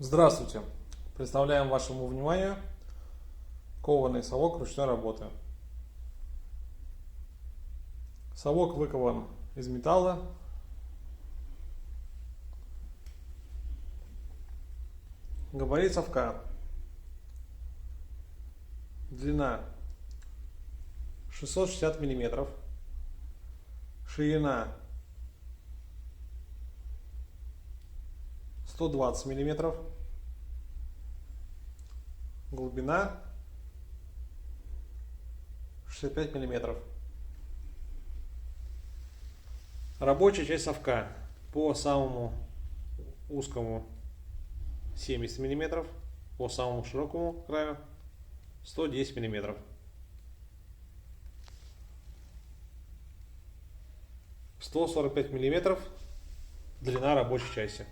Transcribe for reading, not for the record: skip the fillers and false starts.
Здравствуйте! Представляем вашему вниманию кованый совок ручной работы. Совок выкован из металла. Габарит совка. Длина 660 мм. Ширина 120 мм. Глубина 65 мм. Рабочая часть совка по самому узкому 70 мм, по самому широкому краю 110 мм. — 145 мм длина рабочей части.